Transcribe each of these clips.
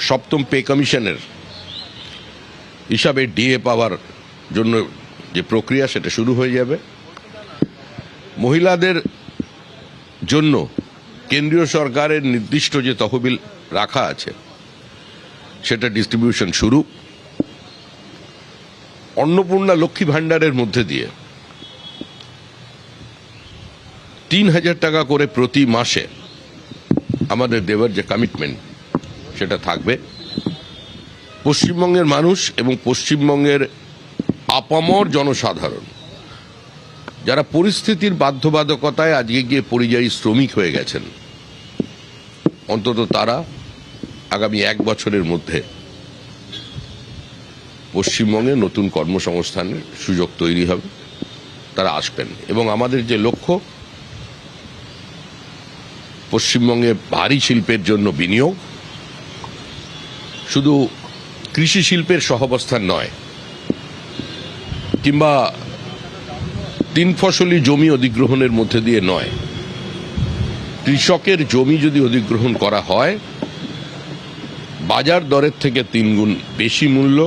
সপ্তম পে কমিশনের হিসাবে ডিএ পাওয়ার জন্য যে প্রক্রিয়া সেটা শুরু হয়ে যাবে। মহিলাদের জন্য কেন্দ্রীয় সরকারের নির্দিষ্ট যে তহবিল রাখা আছে সেটা ডিস্ট্রিবিউশন শুরু। অন্নপূর্ণা লক্ষ্মী ভাণ্ডারের মধ্যে দিয়ে ৩,০০০ টাকা করে প্রতি মাসে আমাদের দেওয়ার যে কমিটমেন্ট সেটা থাকবে। পশ্চিমবঙ্গের মানুষ এবং পশ্চিমবঙ্গের আপামর জনসাধারণ যারা পরিস্থিতির বাধ্যবাধকতায় আজকে গিয়ে পরিযায়ী শ্রমিক হয়ে গেছেন, অন্তত তারা আগামী ১ বছরের মধ্যে পশ্চিমবঙ্গে নতুন কর্মসংস্থানের সুযোগ তৈরি হবে, তারা আসবেন। এবং আমাদের যে লক্ষ্য, পশ্চিমবঙ্গে ভারী শিল্পের জন্য বিনিয়োগ, শুধু কৃষি শিল্পের সহাবস্থান নয়, কিংবা ৩ ফসলি জমি অধিগ্রহণের মধ্যে দিয়ে নয়, কৃষকের জমি যদি অধিগ্রহণ করা হয় বাজার দরের থেকে ৩ গুণ বেশি মূল্য,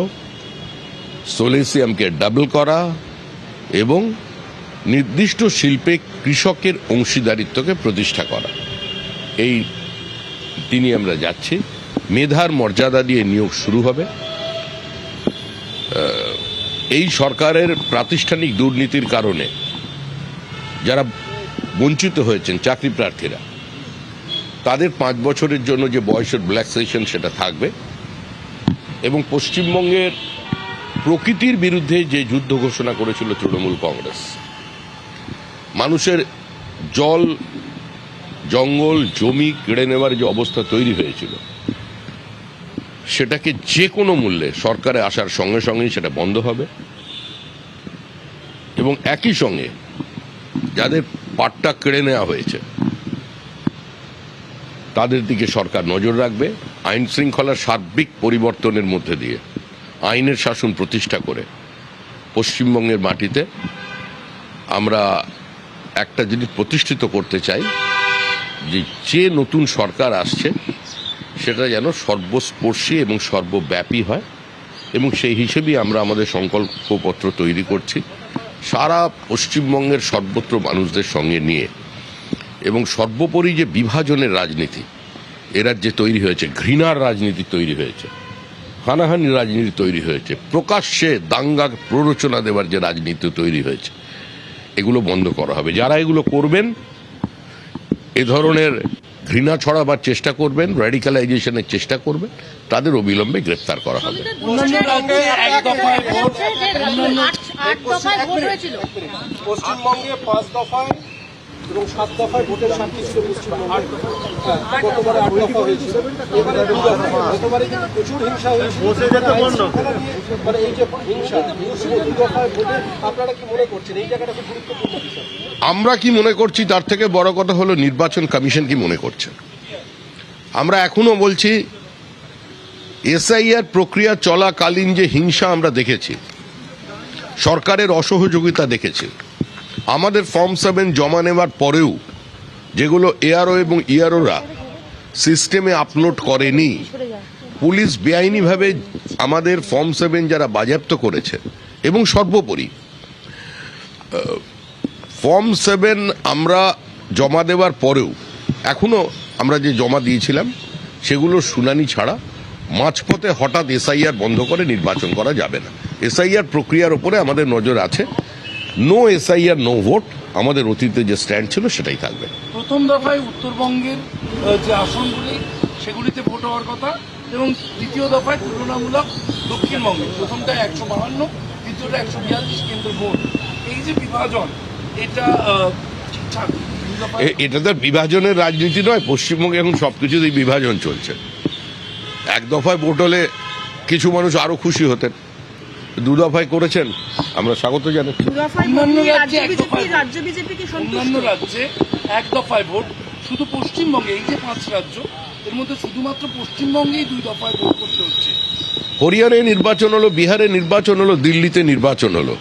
সোলেসিয়ামকে ডাবল করা এবং নির্দিষ্ট শিল্পে কৃষকের অংশীদারিত্বকে প্রতিষ্ঠা করা, এই দিনই আমরা যাচ্ছি। মেধার মর্যাদা দিয়ে নিয়োগ শুরু হবে। এই সরকারের প্রাতিষ্ঠানিক দুর্নীতির কারণে যারা বঞ্চিত হয়েছেন চাকরি প্রার্থীরা, তাদের ৫ বছরের জন্য যে বয়সের রিল্যাক্সেশন সেটা থাকবে। এবং পশ্চিমবঙ্গের প্রকৃতির বিরুদ্ধে যে যুদ্ধ ঘোষণা করেছিল তৃণমূল কংগ্রেস, মানুষের জল, জঙ্গল, জমি কেড়ে নেওয়ার যে অবস্থা তৈরি হয়েছিল, সেটাকে যে কোনো মূল্যে সরকারে আসার সঙ্গে সঙ্গেই সেটা বন্ধ হবে। এবং একই সঙ্গে যাদের পাট্টা কেড়ে নেওয়া হয়েছে তাদের দিকে সরকার নজর রাখবে। আইন শৃঙ্খলার সার্বিক পরিবর্তনের মধ্যে দিয়ে আইনের শাসন প্রতিষ্ঠা করে পশ্চিমবঙ্গের মাটিতে আমরা একটা জিনিস প্রতিষ্ঠিত করতে চাই, যে নতুন সরকার আসছে সেটা যেন সর্বস্পর্শী এবং সর্বব্যাপী হয়। এবং সেই হিসেবেই আমরা আমাদের সংকল্পপত্র তৈরি করছি, সারা পশ্চিমবঙ্গের সর্বত্র মানুষদের সঙ্গে নিয়ে। এবং সর্বোপরি যে বিভাজনের রাজনীতি এ রাজ্যে তৈরি হয়েছে, ঘৃণার রাজনীতি তৈরি হয়েছে, হানাহানির রাজনীতি তৈরি হয়েছে, প্রকাশ্যে দাঙ্গা প্ররোচনা দেওয়ার যে রাজনীতি তৈরি হয়েছে, এগুলো বন্ধ করা হবে। যারা এগুলো করবেন, এ ধরনের ঘৃণা ছড়াবার চেষ্টা করবেন, র্যাডিক্যালাইজেশনের চেষ্টা করবেন, তাদের অবিলম্বে গ্রেফতার করা হবে। পশ্চিমবঙ্গে 5 দফায় এবং 7 দফায় ভোটের সাক্ষী ছিল পশ্চিমবঙ্গে। গতবারে 8 দফা হয়েছিল, এবারে 2 দফা। গতবারে কিন্তু প্রচুর হিংসা হয়েছিল। মানে এই যে হিংসা, 2 দফায় ভোটে আপনারা কি মনে করছেন এই জায়গাটা খুব গুরুত্বপূর্ণ বিষয়? আমরা কি মনে করছি তার থেকে বড় কথা হলো নির্বাচন কমিশন কি মনে করছে। আমরা এখনো বলছি, এসআইআর প্রক্রিয়া চলাকালীন যে হিংসা আমরা দেখেছি, সরকারের অসহযোগিতা দেখেছি, আমাদের ফর্ম 7 জমা নেওয়ার পরেও যেগুলো এআরও এবং ইআরওরা সিস্টেমে আপলোড করেনি, পুলিশ বেআইনিভাবে আমাদের ফর্ম 7 যারা বাজেয়াপ্ত করেছে, এবং সর্বোপরি ফর্ম 7 আমরা জমা দেওয়ার পরেও এখনো আমরা যে জমা দিয়েছিলাম সেগুলোর শুনানি ছাড়া মাঝপথে হঠাৎ এসআইআর বন্ধ করে নির্বাচন করা যাবে না। এসআইআর প্রক্রিয়ার উপরে আমাদের নজর আছে। নো এসআইআর নো ভোট আমাদের অতীতে যে স্ট্যান্ড ছিল সেটাই থাকবে। প্রথম দফায় উত্তরবঙ্গের যে আসনগুলি সেগুলিতে ভোট হওয়ার কথা, এবং দ্বিতীয় দফায় তুলনামূলক দক্ষিণবঙ্গে প্রথমটা 152, দ্বিতীয়টা 142 কেন্দ্র ভোট। এই যে বিভাজন, এটা ঠিকঠাক? এটা তো বিভাজনের রাজনীতি নয়। পশ্চিমবঙ্গে এখন সবকিছুতেই বিভাজন চলছে। 1 দফায় ভোট হলে কিছু মানুষ আরো খুশি হতেন, 2 দফায় করেছেন, আমরা স্বাগত জানাচ্ছি। অন্যান্য রাজ্যে 1 দফায় ভোট, শুধু পশ্চিমবঙ্গে এই যে 5 রাজ্য, এর মধ্যে শুধুমাত্র পশ্চিমবঙ্গেই 2 দফায় ভোট করতে হচ্ছে। হরিয়ানায় নির্বাচন হলো, বিহারে নির্বাচন হলো, দিল্লিতে নির্বাচন হলো।